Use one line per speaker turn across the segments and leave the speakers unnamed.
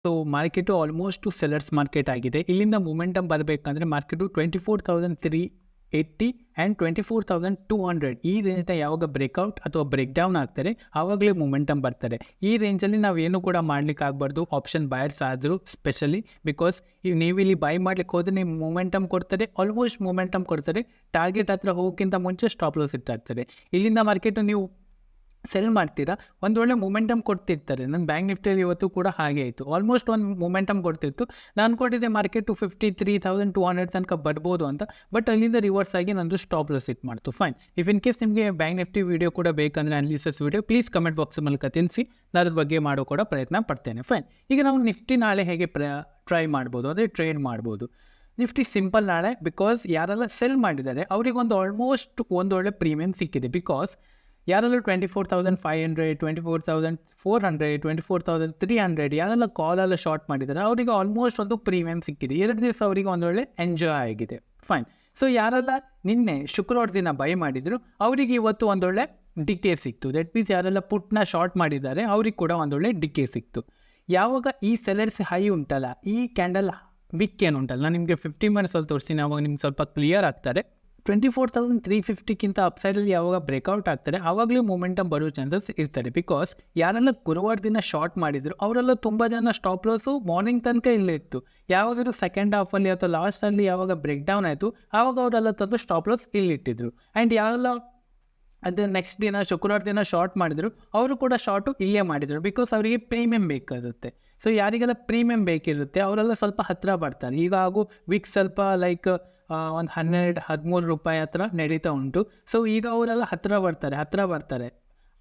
So market almost sellers market ಆಗಿದೆ. ಇಲ್ಲಿಂದ momentum ಬರಬೇಕಂದ್ರೆ ಮಾರ್ಕೆಟು 24,380 ಆ್ಯಂಡ್ 24,200 ಈ ರೇಂಜ್ನ ಯಾವಾಗ ಬ್ರೇಕ್ಔಟ್ ಅಥವಾ ಬ್ರೇಕ್ ಡೌನ್ ಆಗ್ತಾರೆ ಆವಾಗಲೇ ಮೊಮೆಂಟಮ್ ಬರ್ತಾರೆ. ಈ ರೇಂಜಲ್ಲಿ ನಾವೇನು ಕೂಡ ಮಾಡ್ಲಿಕ್ಕೆ ಆಗಬಾರ್ದು ಆಪ್ಷನ್ ಬಯರ್ಸ್ ಆದರೂ ಸ್ಪೆಷಲಿ, ಬಿಕಾಸ್ ನೀವು ಇಲ್ಲಿ ಬೈ ಮಾಡ್ಲಿಕ್ಕೆ ಹೋದರೆ ನೀವು ಮೊಮೆಂಟಮ್ ಕೊಡ್ತಾರೆ, ಆಲ್ಮೋಸ್ಟ್ ಮೊಮೆಂಟಮ್ ಕೊಡ್ತಾರೆ. ಟಾರ್ಗೆಟ್ ಹತ್ರ ಹೋಗೋಕ್ಕಿಂತ ಮುಂಚೆ ಸ್ಟಾಪ್ ಲಾಸ್ ಇಟ್ಟಾಗ್ತಾರೆ. ಇಲ್ಲಿಂದ ಮಾರ್ಕೆಟು ನೀವು ಸೆಲ್ ಮಾಡ್ತೀರಾ, ಒಂದು ಒಳ್ಳೆ ಮೊಮೆಂಟಮ್ ಕೊಡ್ತಿರ್ತಾರೆ. ನನ್ನ ಬ್ಯಾಂಕ್ ನಿಫ್ಟಿಯಲ್ಲಿ ಇವತ್ತು ಕೂಡ ಹಾಗೆ ಆಯಿತು, ಆಲ್ಮೋಸ್ಟ್ ಒಂದು ಮೊಮೆಂಟಮ್ ಕೊಡ್ತಿತ್ತು. ನಾನು ಕೊಟ್ಟಿದ್ದೆ ಮಾರ್ಕೆಟು 53,200 ತನಕ ಬರ್ಬೋದು ಅಂತ, ಬಟ್ ಅಲ್ಲಿಂದ ರಿವರ್ಸ್ ಆಗಿ ನಂದು ಸ್ಟಾಪ್ ಲಾಸ್ ಇಟ್ ಮಾಡ್ತು. ಫೈನ್. ಇಫ್ ಇನ್ ಕೇಸ್ ನಿಮಗೆ ಬ್ಯಾಂಕ್ ನಿಫ್ಟಿ ವೀಡಿಯೋ ಕೂಡ ಬೇಕಂದರೆ analysis video please comment box ಮೂಲಕ ತಿಳಿಸಿ, ನಾನು ಅದ್ರ ಬಗ್ಗೆ ಮಾಡೋ ಕೂಡ ಪ್ರಯತ್ನ ಪಡ್ತೇನೆ. ಫೈನ್. ಈಗ ನಾವು ನಿಫ್ಟಿ ನಾಳೆ ಹೇಗೆ ಟ್ರೈ ಮಾಡ್ಬೋದು ಅಂದರೆ ಟ್ರೇಡ್ ಮಾಡ್ಬೋದು. ನಿಫ್ಟಿ ಸಿಂಪಲ್ ನಾಳೆ, ಬಿಕಾಸ್ ಯಾರೆಲ್ಲ ಸೆಲ್ ಮಾಡಿದ್ದಾರೆ ಅವರಿಗೆ ಆಲ್ಮೋಸ್ಟ್ ಒಂದೊಳ್ಳೆ ಪ್ರೀಮಿಯಮ್ ಸಿಕ್ಕಿದೆ. ಬಿಕಾಸ್ ಯಾರೆಲ್ಲ 24,500, 24,400, 24,300 ಯಾರೆಲ್ಲ ಕಾಲೆಲ್ಲ ಶಾರ್ಟ್ ಮಾಡಿದ್ದಾರೆ ಅವರಿಗೆ ಆಲ್ಮೋಸ್ಟ್ ಒಂದು ಪ್ರೀಮಿಯಮ್ ಸಿಕ್ಕಿದೆ. 2 ದಿವಸ ಅವರಿಗೆ ಒಂದೊಳ್ಳೆ ಎಂಜಾಯ್ ಆಗಿದೆ. ಫೈನ್. ಸೊ ಯಾರೆಲ್ಲ ನಿನ್ನೆ ಶುಕ್ರವಾರ ದಿನ ಬೈ ಮಾಡಿದರು ಅವರಿಗೆ ಇವತ್ತು ಒಂದೊಳ್ಳೆ ಡಿಕೆ ಸಿಕ್ತು. ದಟ್ ಮೀನ್ಸ್ ಯಾರೆಲ್ಲ ಪುಟ್ನ ಶಾರ್ಟ್ ಮಾಡಿದ್ದಾರೆ ಅವ್ರಿಗೆ ಕೂಡ ಒಂದೊಳ್ಳೆ ಡಿಕೆ ಸಿಕ್ತು. ಯಾವಾಗ ಈ ಸೆಲರ್ಸ್ ಹೈ ಉಂಟಲ್ಲ, ಈ ಕ್ಯಾಂಡಲ್ ವಿಕ್ ಏನು ಉಂಟಲ್ಲ, ನಾನು ನಿಮಗೆ 15 ಮಿನಿಟ್ಸಲ್ಲಿ ತೋರಿಸ್ತೀನಿ, ಅವಾಗ ನಿಮ್ಗೆ ಸ್ವಲ್ಪ ಕ್ಲಿಯರ್ ಆಗ್ತಾರೆ. 24,350ಕ್ಕಿಂತ ಅಪ್ಸೈಡಲ್ಲಿ ಯಾವಾಗ ಬ್ರೇಕ್ಔಟ್ ಆಗ್ತಾರೆ ಆವಾಗಲೂ ಮೊಮೆಂಟಮ್ ಬರೋ ಚಾನ್ಸಸ್ ಇರ್ತಾರೆ. ಬಿಕಾಸ್ ಯಾರೆಲ್ಲ ಗುರುವಾರ ದಿನ ಶಾರ್ಟ್ ಮಾಡಿದ್ರು ಅವರೆಲ್ಲ ತುಂಬ ಜನ ಸ್ಟಾಪ್ ಲಾಸು ಮಾರ್ನಿಂಗ್ ತನಕ ಇಲ್ಲೇ ಇತ್ತು. ಯಾವಾಗಾದ್ರೂ ಸೆಕೆಂಡ್ ಹಾಫಲ್ಲಿ ಅಥವಾ ಲಾಸ್ಟಲ್ಲಿ ಯಾವಾಗ ಬ್ರೇಕ್ ಡೌನ್ ಆಯಿತು ಆವಾಗ ಅವರೆಲ್ಲ ತಂದು ಸ್ಟಾಪ್ ಲಾಸ್ ಇಲ್ಲಿಟ್ಟಿದ್ರು. ಆ್ಯಂಡ್ ಯಾರೆಲ್ಲ ಅದೇ ನೆಕ್ಸ್ಟ್ ದಿನ ಶುಕ್ರವಾರ ದಿನ ಶಾರ್ಟ್ ಮಾಡಿದರು ಅವರು ಕೂಡ ಶಾರ್ಟು ಇಲ್ಲೇ ಮಾಡಿದರು. ಬಿಕಾಸ್ ಅವರಿಗೆ ಪ್ರೀಮಿಯಮ್ ಬೇಕಾಗುತ್ತೆ. ಸೊ ಯಾರಿಗೆಲ್ಲ ಪ್ರೀಮಿಯಮ್ ಬೇಕಿರುತ್ತೆ ಅವರೆಲ್ಲ ಸ್ವಲ್ಪ ಹತ್ತಿರ ಬರ್ತಾರೆ. ಈಗ ಹಾಗೂ ವಿಕ್ ಸ್ವಲ್ಪ ಲೈಕ್ ಒಂದು 12-13 ರೂಪಾಯಿ ಹತ್ರ ನಡೀತಾ ಉಂಟು. ಸೊ ಈಗ ಅವರೆಲ್ಲ ಹತ್ತಿರ ಬರ್ತಾರೆ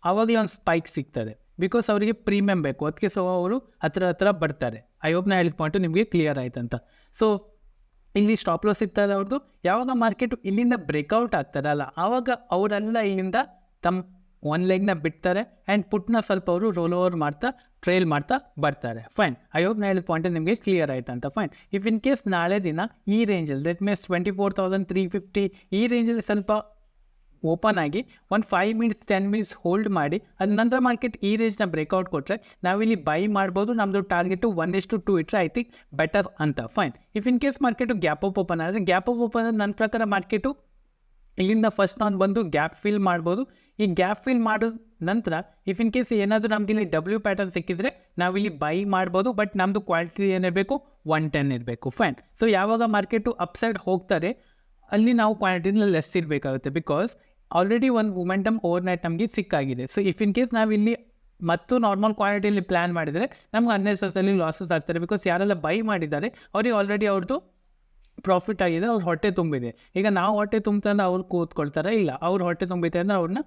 ಆವಾಗಲೇ ಒಂದು ಸ್ಪೈಕ್ ಸಿಗ್ತದೆ. ಬಿಕಾಸ್ ಅವರಿಗೆ ಪ್ರೀಮಿಯಮ್ ಬೇಕು, ಅದಕ್ಕೆ ಸೊ ಅವರು ಹತ್ತಿರ ಬರ್ತಾರೆ. ಐ ಹೋಪ್ ನಾ ಹೇಳಿದ ಪಾಯಿಂಟು ನಿಮಗೆ ಕ್ಲಿಯರ್ ಆಯ್ತಂತ. ಸೊ ಇಲ್ಲಿ ಸ್ಟಾಪ್ ಲಾಸ್ ಇರ್ತದೆ ಅವ್ರದ್ದು. ಯಾವಾಗ ಮಾರ್ಕೆಟು ಇಲ್ಲಿಂದ ಬ್ರೇಕ್ಔಟ್ ಆಗ್ತಾರಲ್ಲ ಆವಾಗ ಅವರೆಲ್ಲ ಇಲ್ಲಿಂದ ತಮ್ಮ ಒನ್ ಲೆಗ್ನ ಬಿಡ್ತಾರೆ ಆ್ಯಂಡ್ ಪುಟ್ನ ಸ್ವಲ್ಪ ಅವರು ರೋಲ್ ಓವರ್ ಮಾಡ್ತಾ ಟ್ರೇಲ್ ಮಾಡ್ತಾ ಬರ್ತಾರೆ. ಫೈನ್. ಐ ಹೋಪ್ ನಾ ಹೇಳಿದ ಪಾಯಿಂಟ್ ನಿಮಗೆ ಕ್ಲಿಯರ್ ಆಯ್ತಂತ. ಫೈನ್. ಇಫ್ ಇನ್ ಕೇಸ್ ನಾಳೆ ದಿನ ಈ ರೇಂಜಲ್ಲಿ ದಟ್ ಮೀನ್ಸ್ 24,350 ಈ ರೇಂಜಲ್ಲಿ ಸ್ವಲ್ಪ ಓಪನ್ ಆಗಿ ಒಂದು 5 ಮಿನಿಟ್ಸ್ 10 ಮಿನಿಟ್ಸ್ ಹೋಲ್ಡ್ ಮಾಡಿ ಅದ ನಂತರ ಮಾರ್ಕೆಟ್ ಈ ರೇಂಜ್ನ ಬ್ರೇಕ್ಔಟ್ ಕೊಟ್ಟರೆ ನಾವಿಲ್ಲಿ ಬೈ ಮಾಡ್ಬೋದು. ನಮ್ಮದು ಟಾರ್ಗೆಟು 1:2 ಇಟ್ಟರೆ ಐ ಥಿಂಕ್ ಬೆಟರ್ ಅಂತ. Fine. If in case market gap up open ಆದರೆ ನನ್ನ ಪ್ರಕಾರ ಮಾರ್ಕೆಟು ಇಲ್ಲಿಂದ ಫಸ್ಟ್ ನಾನು ಬಂದು ಗ್ಯಾಪ್ ಫಿಲ್ ಮಾಡ್ಬೋದು. ಈ ಗ್ಯಾಪ್ ಫಿಲ್ ಮಾಡಿದ ನಂತರ ಇಫ್ ಇನ್ ಕೇಸ್ ಏನಾದರೂ ನಮ್ದು ಇಲ್ಲಿ ಡಬ್ಲ್ಯೂ ಪ್ಯಾಟರ್ನ್ ಸಿಕ್ಕಿದ್ರೆ ನಾವಿಲ್ಲಿ ಬೈ ಮಾಡ್ಬೋದು. ಬಟ್ ನಮ್ಮದು ಕ್ವಾಲಿಟಿ ಏನಿರಬೇಕು 110 ಇರಬೇಕು. ಫೈನ್. ಸೊ ಯಾವಾಗ ಮಾರ್ಕೆಟು ಅಪ್ಸೈಡ್ ಹೋಗ್ತಾರೆ ಅಲ್ಲಿ ನಾವು ಕ್ವಾಲಿಟಿನ ಲೆಸ್ ಇರಬೇಕಾಗುತ್ತೆ. ಬಿಕಾಸ್ ಆಲ್ರೆಡಿ ಒಂದು ಮೊಮೆಂಟಮ್ ಓವರ್ ನೈಟ್ ನಮಗೆ ಸಿಕ್ಕಾಗಿದೆ. ಸೊ ಇಫ್ ಇನ್ ಕೇಸ್ ನಾವಿಲ್ಲಿ ಮತ್ತು ನಾರ್ಮಲ್ ಕ್ವಾಲಿಟಿಯಲ್ಲಿ ಪ್ಲ್ಯಾನ್ ಮಾಡಿದರೆ ನಮ್ಗೆ ಅನ್ನೆಸೆಸರಿ ಲಾಸಸ್ ಆಗ್ತಾರೆ. ಬಿಕಾಸ್ ಯಾರೆಲ್ಲ ಬೈ ಮಾಡಿದ್ದಾರೆ ಅವ್ರಿಗೆ ಆಲ್ರೆಡಿ ಅವ್ರದ್ದು ಪ್ರಾಫಿಟ್ ಆಗಿದೆ, ಅವ್ರ ಹೊಟ್ಟೆ ತುಂಬಿದೆ. ಈಗ ನಾವು ಹೊಟ್ಟೆ ತುಂಬ್ತಂದ್ರೆ ಅವ್ರು ಕೂತ್ಕೊಳ್ತಾರೆ, ಇಲ್ಲ ಅವ್ರ ಹೊಟ್ಟೆ ತುಂಬಿದೆ ಅಂದರೆ ಅವ್ರನ್ನ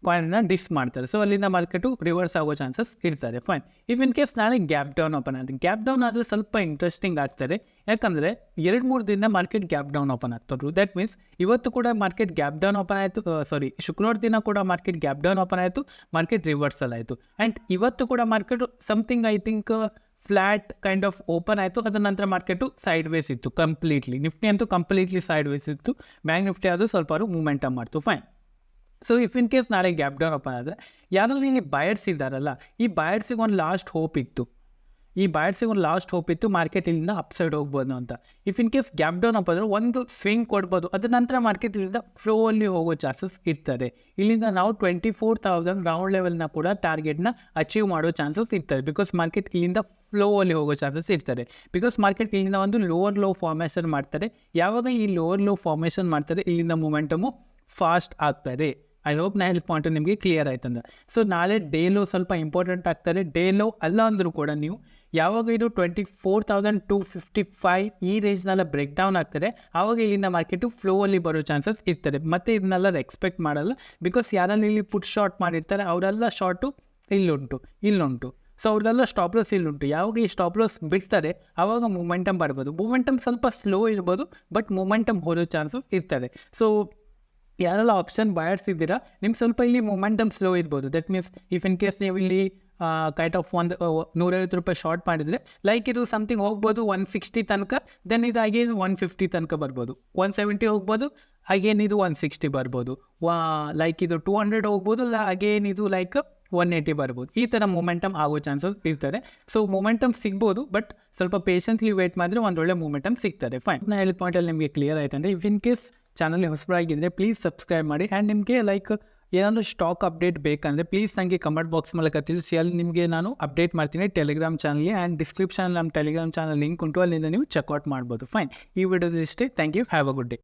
ಕಾಯಿನ್ನ ಡಿಸ್ ಮಾಡ್ತಾರೆ. ಸೊ ಅಲ್ಲಿಂದ ಮಾರ್ಕೆಟು ರಿವರ್ಸ್ ಆಗೋ ಚಾನ್ಸಸ್ ಇರ್ತಾರೆ. ಫೈನ್. ಇಫ್ ಇನ್ ಕೇಸ್ ನಾಳೆ ಗ್ಯಾಪ್ ಡೌನ್ ಓಪನ್ ಆಗುತ್ತೆ, ಗ್ಯಾಪ್ ಡೌನ್ ಆದರೆ ಸ್ವಲ್ಪ ಇಂಟ್ರೆಸ್ಟಿಂಗ್ ಆಗ್ತಾರೆ. ಯಾಕಂದರೆ 2-3 ದಿನ ಮಾರ್ಕೆಟ್ ಗ್ಯಾಪ್ ಡೌನ್ ಓಪನ್ ಆಗ್ತದ್ರು. ದ್ಯಾಟ್ ಮೀನ್ಸ್ ಇವತ್ತು ಕೂಡ ಮಾರ್ಕೆಟ್ ಗ್ಯಾಪ್ ಡೌನ್ ಓಪನ್ ಆಯಿತು, ಶುಕ್ರವಾರ ದಿನ ಕೂಡ ಮಾರ್ಕೆಟ್ ಗ್ಯಾಪ್ ಡೌನ್ ಓಪನ್ ಆಯಿತು, ಮಾರ್ಕೆಟ್ ರಿವರ್ಸಲ್ ಆಯಿತು. ಆ್ಯಂಡ್ ಇವತ್ತು ಕೂಡ market something I think flat kind of open ಆಯಿತು. ಅದರ ನಂತರ ಮಾರ್ಕೆಟು ಸೈಡ್ ವೇಸ್ ಇತ್ತು ಕಂಪ್ಲೀಟ್ಲಿ. ನಿಫ್ಟಿ ಅಂತೂ ಕಂಪ್ಲೀಟ್ಲಿ ಸೈಡ್ ವೇಸ್ ಇತ್ತು. ಬ್ಯಾಂಕ್ ನಿಫ್ಟಿ ಆದರೂ ಸ್ವಲ್ಪ ಮೂಮೆಂಟಮ್ ಮಾಡ್ತು. Fine. So if in case ನಾಳೆ ಗ್ಯಾಪ್ ಡೌನ್ ಓಪನ್ ಆದರೆ ಯಾರೆಲ್ಲ ಇಲ್ಲಿ ಬಯರ್ಸ್ ಇದ್ದಾರಲ್ಲ ಈ ಬಯರ್ಸಿಗೆ ಒಂದು ಲಾಸ್ಟ್ ಹೋಪ್ ಇತ್ತು, ಮಾರ್ಕೆಟ್ ಇಲ್ಲಿಂದ ಅಪ್ಸೈಡ್ ಹೋಗ್ಬೋದು ಅಂತ. If in case gap down up ಆದರೆ ಒಂದು ಸ್ವಿಂಗ್ ಕೊಡ್ಬೋದು, ಅದರ ನಂತರ ಮಾರ್ಕೆಟ್ ಇಲ್ಲಿಂದ ಫ್ಲೋ ಅಲ್ಲಿ ಹೋಗೋ ಚಾನ್ಸಸ್ ಇರ್ತದೆ. ಇಲ್ಲಿಂದ ನಾವು 24,000 ರೌಂಡ್ ಲೆವೆಲ್ನ ಕೂಡ ಟಾರ್ಗೆಟ್ನ ಅಚೀವ್ ಮಾಡೋ ಚಾನ್ಸಸ್ ಇರ್ತದೆ. ಬಿಕಾಸ್ ಮಾರ್ಕೆಟ್ ಇಲ್ಲಿಂದ ಫ್ಲೋ ಅಲ್ಲಿ ಹೋಗೋ ಚಾನ್ಸಸ್ ಇರ್ತದೆ. ಬಿಕಾಸ್ ಮಾರ್ಕೆಟ್ ಇಲ್ಲಿಂದ ಒಂದು ಲೋವರ್ ಲೋ ಫಾರ್ಮೇಷನ್ ಮಾಡ್ತಾರೆ. ಯಾವಾಗ ಈ ಲೋವರ್ ಲೋ ಫಾರ್ಮೇಷನ್ ಮಾಡ್ತಾರೆ ಇಲ್ಲಿಂದ ಮೊಮೆಂಟಮು ಫಾಸ್ಟ್ ಆಗ್ತದೆ. ಐ ಹೋಪ್ ನಾ ಹೇಳಿದ ಪಾಯಿಂಟು ನಿಮಗೆ ಕ್ಲಿಯರ್ ಆಯ್ತಂದ್ರೆ. ಸೊ ನಾಳೆ ಡೇ ಲೋ ಸ್ವಲ್ಪ ಇಂಪಾರ್ಟೆಂಟ್ ಆಗ್ತಾರೆ. ಡೇ ಲೋ ಅಲ್ಲ ಅಂದರೂ ಕೂಡ ನೀವು ಯಾವಾಗ ಇದು 24,255 ಈ ರೇಂಜ್ನೆಲ್ಲ ಬ್ರೇಕ್ ಡೌನ್ ಆಗ್ತದೆ ಆವಾಗ ಇಲ್ಲಿಂದ ಮಾರ್ಕೆಟು ಫ್ಲೋ ಅಲ್ಲಿ ಬರೋ ಚಾನ್ಸಸ್ ಇರ್ತದೆ. ಮತ್ತು ಇದನ್ನೆಲ್ಲ ಎಕ್ಸ್ಪೆಕ್ಟ್ ಮಾಡಲ್ಲ. ಬಿಕಾಸ್ ಯಾರೆಲ್ಲ ಇಲ್ಲಿ ಪುಟ್ ಶಾರ್ಟ್ ಮಾಡಿರ್ತಾರೆ ಅವರೆಲ್ಲ ಶಾರ್ಟು ಇಲ್ಲುಂಟು. ಸೊ ಅವ್ರದ್ದೆಲ್ಲ ಸ್ಟಾಪ್ ಲಾಸ್ ಇಲ್ಲುಂಟು. ಯಾವಾಗ ಈ ಸ್ಟಾಪ್ ಲಾಸ್ ಬಿಡ್ತಾರೆ ಆವಾಗ ಮೊಮೆಂಟಮ್ ಬರ್ಬೋದು. ಮೊಮೆಂಟಮ್ ಸ್ವಲ್ಪ ಸ್ಲೋ ಇರ್ಬೋದು, ಬಟ್ ಮೊಮೆಂಟಮ್ ಹೋಗೋ ಚಾನ್ಸಸ್ ಇರ್ತದೆ. ಸೊ ಯಾರೆಲ್ಲ ಆಪ್ಷನ್ ಬಯರ್ಸ್ ಇದ್ದೀರಾ ನಿಮ್ಗೆ ಸ್ವಲ್ಪ ಇಲ್ಲಿ ಮೊಮೆಂಟಮ್ ಸ್ಲೋ ಇರ್ಬೋದು. That means if in case ನೀವು ಇಲ್ಲಿ ಕೈಟ್ ಆಫ್ ಒಂದು 150 ರೂಪಾಯಿ ಶಾರ್ಟ್ ಮಾಡಿದರೆ ಲೈಕ್ ಇದು ಸಮಥಿಂಗ್ ಹೋಗ್ಬೋದು 160 ತನಕ, ದೆನ್ ಇದು ಅಗೇನ್ 150 ತನಕ ಬರ್ಬೋದು, 170 ಹೋಗ್ಬೋದು, ಅಗೇನ್ ಇದು 160 ಬರ್ಬೋದು, ಲೈಕ್ ಇದು 200 ಹೋಗ್ಬೋದು, ಅಗೇನ್ ಇದು ಲೈಕ್ 180 ಬರ್ಬೋದು. ಈ ಥರ ಮೊಮೆಂಟಮ್ ಆಗೋ ಚಾನ್ಸಸ್ ಇರ್ತಾರೆ. ಸೊ ಮೊಮೆಂಟಮ್ ಸಿಗ್ಬೋದು, ಬಟ್ ಸ್ವಲ್ಪ ಪೇಷನ್ಸ್ಲಿ ವೇಟ್ ಮಾಡಿದ್ರೆ ಒಂದು ಒಳ್ಳೆ ಮೊಮೆಂಟಮ್ ಸಿಗ್ತದೆ. ಫೈನ್. ನಾನು ಹೇಳಿದ ಪಾಯಿಂಟಲ್ಲಿ ನಿಮಗೆ ಕ್ಲಿಯರ್ ಆಯ್ತು ಅಂದರೆ, ಇಫ್ ಇನ್ ಕೇಸ್ ಚಾನಲ್ಗೆ ಹೊಸಬರಾಗಿದ್ದರೆ ಪ್ಲೀಸ್ ಸಬ್ಸ್ಕ್ರೈಬ್ ಮಾಡಿ. ಆ್ಯಂಡ್ ನಿಮಗೆ ಲೈಕ್ ಏನಾದರೂ ಸ್ಟಾಕ್ ಅಪ್ಡೇಟ್ ಬೇಕಂದರೆ ಪ್ಲೀಸ್ ನನಗೆ ಕಮೆಂಟ್ ಬಾಕ್ಸ್ ಮೂಲಕ ತಿಳಿಸಿ. ಅಲ್ಲಿ ನಿಮಗೆ ನಾನು ಅಪ್ಡೇಟ್ ಮಾಡ್ತೀನಿ ಟೆಲಿಗ್ರಾಮ್ ಚಾನಲ್ಗೆ. ಆ್ಯಂಡ್ ಡಿಸ್ಕ್ರಿಪ್ಷನ್ ನಮ್ಮ ಟೆಲಿಗ್ರಾಮ್ ಚಾನಲ್ ಲಿಂಕ್ ಉಂಟು, ಅಲ್ಲಿಂದ ನೀವು ಚೆಕ್ಔಟ್ ಮಾಡ್ಬೋದು. ಫೈನ್. ಈ ವಿಡಿಯೋದ ಇಷ್ಟೇ. Thank you. Have a good day.